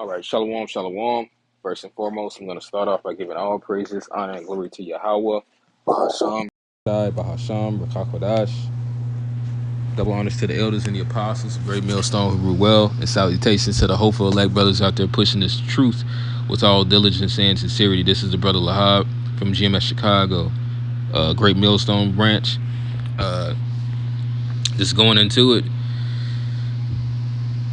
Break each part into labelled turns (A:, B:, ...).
A: All right, shalom, shalom. First and foremost, I'm going to start off by giving all praises, honor, and glory to Yahweh, Bahasham, Bahasham, Rakakwadash. Double honors to the elders and the apostles, great millstone who rule well, and salutations to the hopeful elect brothers out there pushing this truth with all diligence and sincerity. This is the brother Lahab from GMS Chicago, great millstone branch. Just going into it,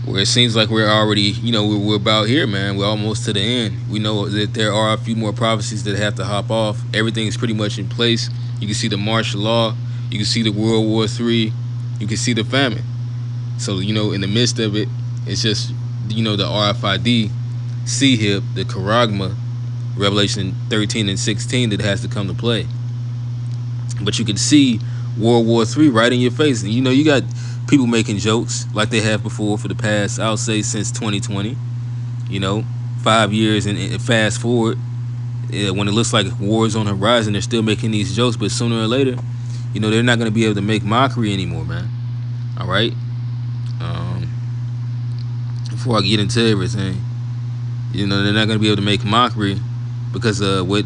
A: where it seems like we're already, we're about here, man. We're almost to the end. We know that there are a few more prophecies that have to hop off. Everything's pretty much in place. You can see the martial law. You can see the World War III. You can see the famine. So, in the midst of it, it's just, the RFID, CHIP, the Charagma, Revelation 13 and 16 that has to come to play. But you can see World War III right in your face. And, you got people making jokes like they have before for the past, I'll say, since 2020. 5 years and fast forward, when it looks like war is on the horizon, they're still making these jokes. But sooner or later, they're not going to be able to make mockery anymore, man. All right. Before I get into everything, they're not going to be able to make mockery because what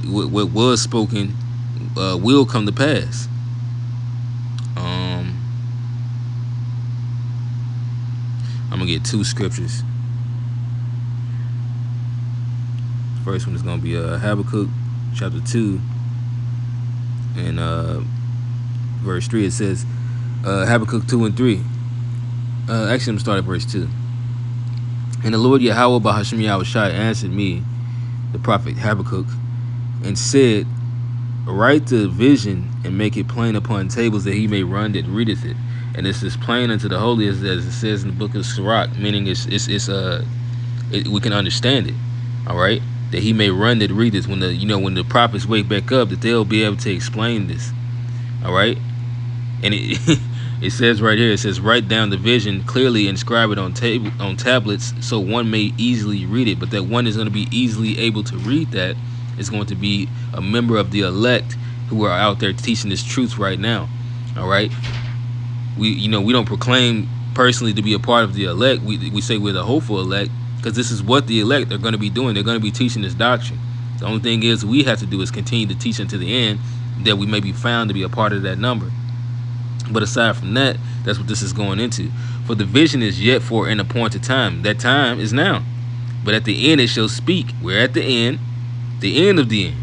A: was spoken will come to pass. I'm gonna get two scriptures. First one is gonna be Habakkuk chapter 2 and verse 3. It says Habakkuk 2 and 3. Actually, I'm gonna start at verse 2. And the Lord Yahweh Bahasham Yahushai answered me, the prophet Habakkuk, and said, write the vision and make it plain upon tables, that he may run that readeth it. And this is plain unto the holy, as it says in the book of Sirach, meaning we can understand it. All right, that he may run that readeth. When the prophets wake back up, that they'll be able to explain this. All right, and it says right here, it says, write down the vision clearly, inscribe it on tablets, so one may easily read it. But that one is going to be easily able to read that is going to be a member of the elect who are out there teaching this truth right now. All right. We don't proclaim personally to be a part of the elect. We say we're the hopeful elect because this is what the elect are going to be doing. They're going to be teaching this doctrine. The only thing is we have to do is continue to teach unto the end, that we may be found to be a part of that number. But aside from that, that's what this is going into. For the vision is yet for an appointed time. That time is now. But at the end it shall speak. We're at the end of the end,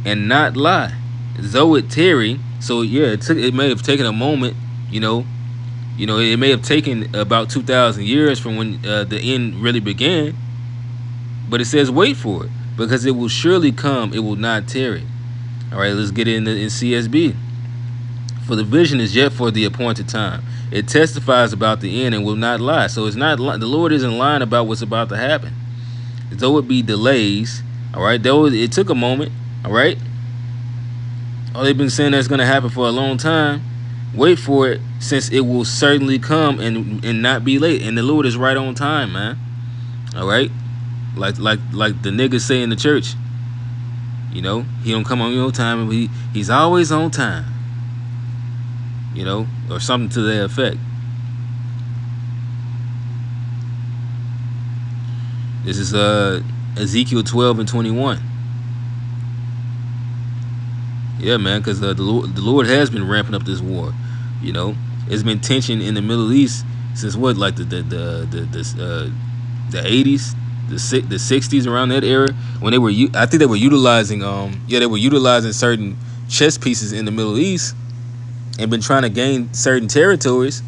A: and not lie. Though it tarry. So yeah, it may have taken a moment. It may have taken about 2,000 years from when the end really began. But it says wait for it, because it will surely come. It will not tarry. All right, let's get in CSB. For the vision is yet for the appointed time. It testifies about the end and will not lie. So it's not, the Lord isn't lying about what's about to happen. Though it be delays, all right, though it took a moment, all right. Oh, they've been saying that's going to happen for a long time. Wait for it, since it will certainly come and not be late. And the Lord is right on time, man. All right, like the niggas say in the church. He don't come on your time, but he's always on time. Or something to that effect. This is Ezekiel 12 and 21. Yeah, man, because the Lord has been ramping up this war. It's been tension in the Middle East since what, like the 80s, the 60s, around that era, when they were, I think they were utilizing certain chess pieces in the Middle East and been trying to gain certain territories.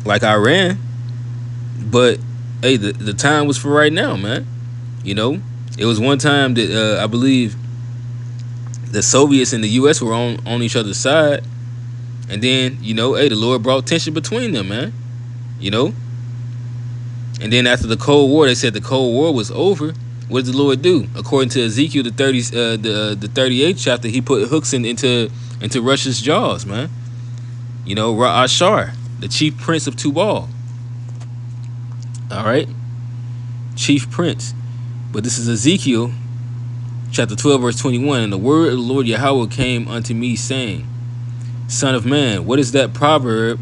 A: Like Iran. But hey, the time was for right now, man. It was one time that I believe the Soviets and the U.S. were on each other's side, and then the Lord brought tension between them, man. And then after the Cold War, they said the Cold War was over. What did the Lord do? According to Ezekiel, the 38th chapter, he put hooks into Russia's jaws, man. Ra'ashar, the chief prince of Tubal. All right, chief prince. But this is Ezekiel chapter 12, verse 21. And the word of the Lord Yahweh came unto me, saying, Son of man, what is that proverb,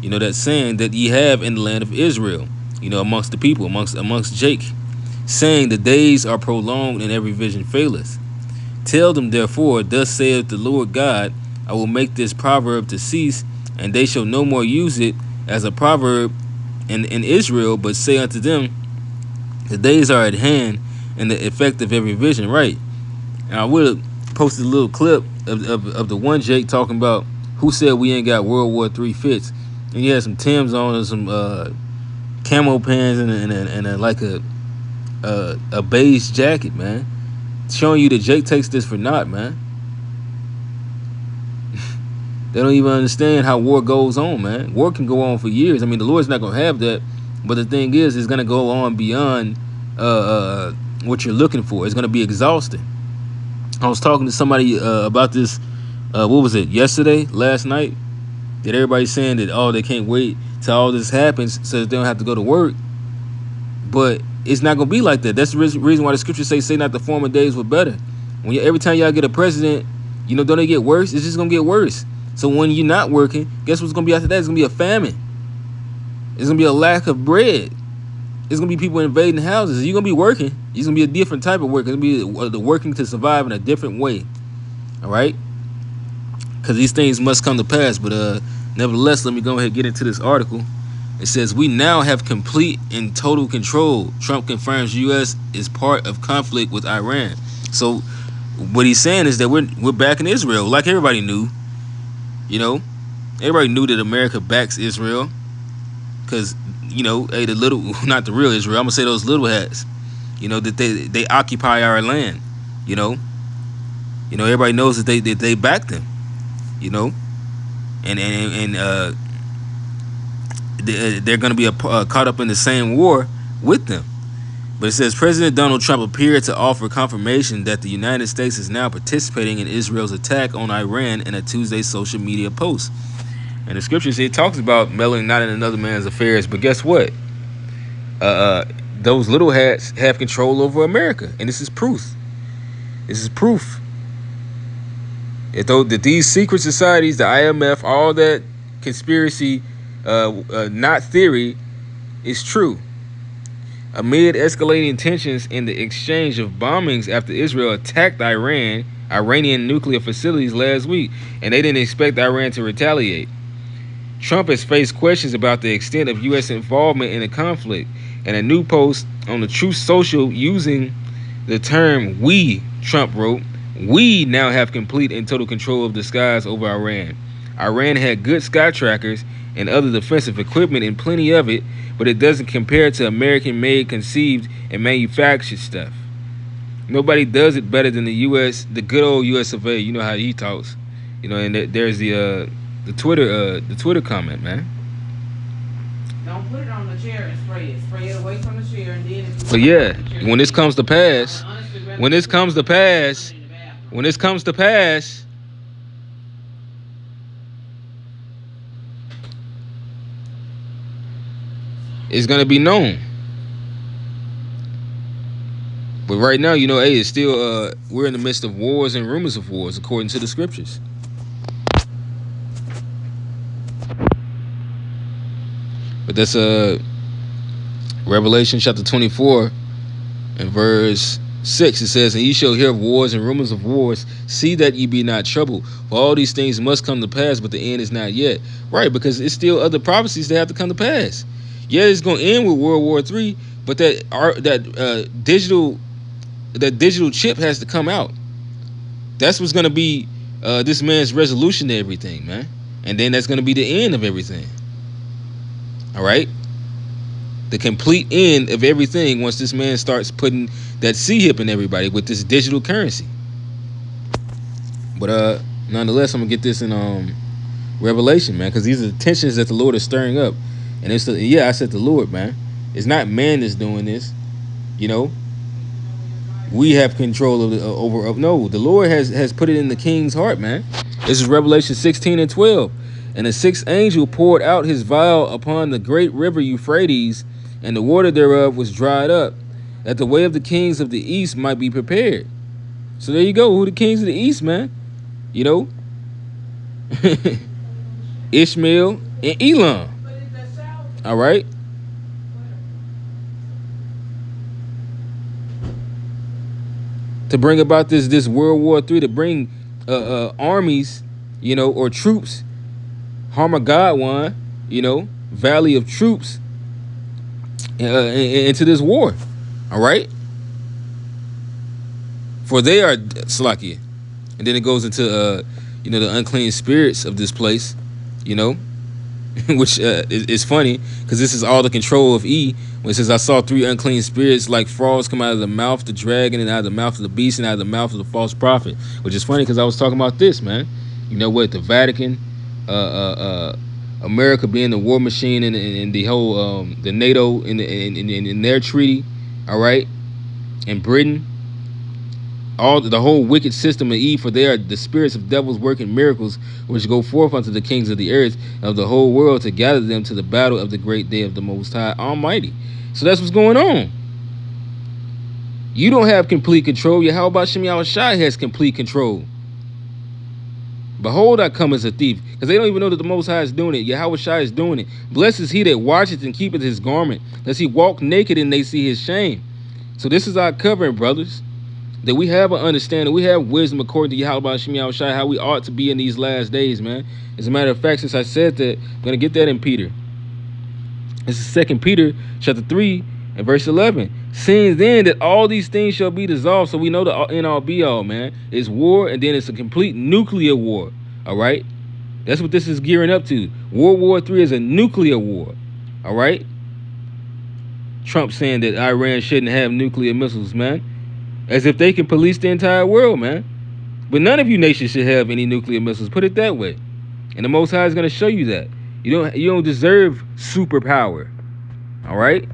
A: that saying that ye have in the land of Israel? you know, amongst the people, amongst Jake, saying, the days are prolonged and every vision faileth. Tell them therefore, thus saith the Lord God, I will make this proverb to cease, and they shall no more use it as a proverb in Israel, but say unto them, the days are at hand, and the effect of every vision. Right. And I would have posted a little clip of the one Jake talking about who said we ain't got World War III fits. And he had some Timbs on and some camo pants and like a beige jacket, man. Showing you that Jake takes this for naught, man. They don't even understand how war goes on, man. War can go on for years. I mean, the Lord's not going to have that. But the thing is, it's going to go on beyond what you're looking for. It's going to be exhausting. I was talking to somebody about this, what was it, last night? That everybody's saying that, oh, they can't wait till all this happens so that they don't have to go to work. But it's not going to be like that. That's the reason why the scriptures say not the former days were better. Every time y'all get a president, you know, don't they get worse? It's just going to get worse. So when you're not working, guess what's going to be after that? It's going to be a famine. It's going to be a lack of bread. It's going to be people invading houses. You're going to be working. It's going to be a different type of work. It's going to be the working to survive in a different way. All right? Because these things must come to pass. But nevertheless, let me go ahead and get into this article. It says, we now have complete and total control. Trump confirms U.S. is part of conflict with Iran. So what he's saying is that we're back in Israel, like everybody knew. You know, everybody knew that America backs Israel. Because, you know, hey, the little, not the real Israel, I'm going to say those little hats, you know, that they occupy our land, you know. Everybody knows that they back them, you know. And they're going to be caught up in the same war with them. But it says President Donald Trump appeared to offer confirmation that the United States is now participating in Israel's attack on Iran in a Tuesday social media post. And the scriptures, it talks about meddling not in another man's affairs. But guess what? Those little hats have control over America. And this is proof. This is proof. That these secret societies, the IMF, all that conspiracy, not theory, is true. Amid escalating tensions in the exchange of bombings after Israel attacked Iranian nuclear facilities last week, and they didn't expect Iran to retaliate. Trump has faced questions about the extent of U.S. involvement in the conflict, and a new post on the Truth Social using the term "we," Trump wrote, "We now have complete and total control of the skies over Iran. Iran had good sky trackers and other defensive equipment and plenty of it, but it doesn't compare to American-made, conceived, and manufactured stuff. Nobody does it better than the U.S., the good old U.S. of A. You know how he talks, you know." And there's the Twitter comment, man.
B: Don't put it on the chair and spray it. Spray it away from the chair, and then.
A: But yeah, when this comes to pass, it's gonna be known. But right now, you know, hey, it's still we're in the midst of wars and rumors of wars, according to the scriptures. But that's Revelation chapter 24 and verse 6. It says, "And ye shall hear of wars and rumors of wars. See that ye be not troubled. For all these things must come to pass, but the end is not yet." Right, because it's still other prophecies that have to come to pass. Yeah, it's going to end with World War III, but that digital chip has to come out. That's what's going to be this man's resolution to everything, man. And then that's going to be the end of everything. All right? The complete end of everything once this man starts putting that C-hip in everybody with this digital currency. But nonetheless, I'm going to get this in Revelation, man, because these are the tensions that the Lord is stirring up. And it's I said the Lord, man. It's not man that's doing this, you know. We have control of no. The Lord has put it in the king's heart, man. This is Revelation 16 and 12. "And the sixth angel poured out his vial upon the great river Euphrates, and the water thereof was dried up, that the way of the kings of the east might be prepared." So there you go. Who the kings of the east, man? You know, Ishmael and Elam. All right. to bring about this World War III, to bring armies, you know, or troops, Harmagadwan, you know, Valley of Troops, into this war. All right. For they are Salakia. And then it goes into you know, the unclean spirits of this place, you know, which is funny because this is all the control of E. When it says, I saw 3 unclean spirits like frogs come out of the mouth of the dragon, and out of the mouth of the beast, and out of the mouth of the false prophet. Which is funny because I was talking about this, man. You know what? The Vatican, America being the war machine, and the whole the NATO in their treaty, all right, and Britain. The whole wicked system of Eve, for they are the spirits of devils working miracles, which go forth unto the kings of the earth of the whole world to gather them to the battle of the great day of the Most High Almighty. So that's what's going on. You don't have complete control. Yahweh Shem Yahushai has complete control. Behold, I come as a thief, because they don't even know that the Most High is doing it. Yahushai is doing it. Blessed is he that watcheth and keepeth his garment, lest he walk naked and they see his shame. So this is our covering, brothers. That we have an understanding, we have wisdom according to Yahweh Shem Yahushai, how we ought to be in these last days, man. As a matter of fact, since I said that, I'm going to get that in Peter. This is 2 Peter chapter 3 and verse 11. Seeing then that all these things shall be dissolved, so we know the end all be all, man. It's war, and then it's a complete nuclear war, all right? That's what this is gearing up to. World War III is a nuclear war, all right? Trump saying that Iran shouldn't have nuclear missiles, man. As if they can police the entire world, man. But none of you nations should have any nuclear missiles. Put it that way. And the Most High is going to show you that. You don't deserve superpower. All right?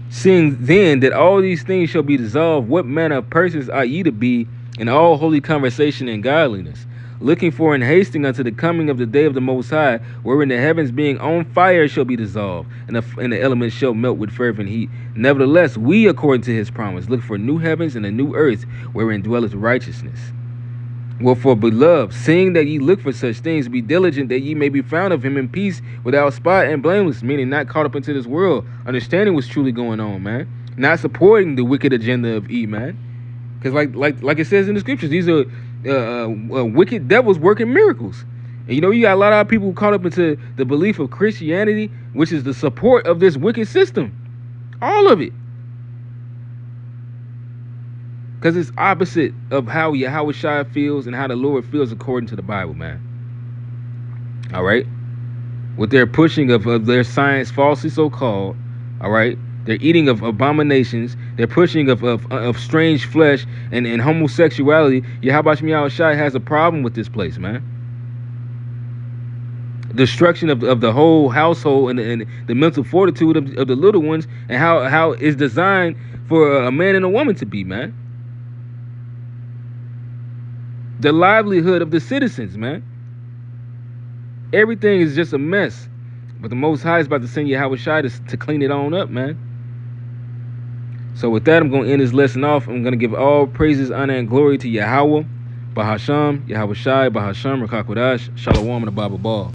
A: Seeing then that all these things shall be dissolved, what manner of persons are ye to be in all holy conversation and godliness, looking for and hasting unto the coming of the day of the Most High, wherein the heavens being on fire shall be dissolved, and the elements shall melt with fervent heat. Nevertheless, we, according to his promise, look for new heavens and a new earth, wherein dwelleth righteousness. Wherefore, beloved, seeing that ye look for such things, be diligent that ye may be found of him in peace, without spot and blameless, meaning not caught up into this world, understanding what's truly going on, man. Not supporting the wicked agenda of E, man. Because like it says in the scriptures, these are wicked devils working miracles. And you know, you got a lot of people caught up into the belief of Christianity, which is the support of this wicked system. All of it. Because it's opposite of how Yahushua feels and how the Lord feels according to the Bible, man. All right? With their pushing of their science, falsely so-called, all right? They're eating of abominations. They're pushing of strange flesh and homosexuality. Yahweh Shem Yahushai has a problem with this place, man. Destruction of the whole household and the mental fortitude of the little ones, and how it's designed for a man and a woman to be, man. The livelihood of the citizens, man. Everything is just a mess. But the Most High is about to send Yahushai to clean it on up, man. So with that, I'm going to end this lesson off. I'm going to give all praises, honor, and glory to Yahweh, Bahasham, Yahushai, Bahasham, Rakakwadash, Shalom, and the Bible Ball.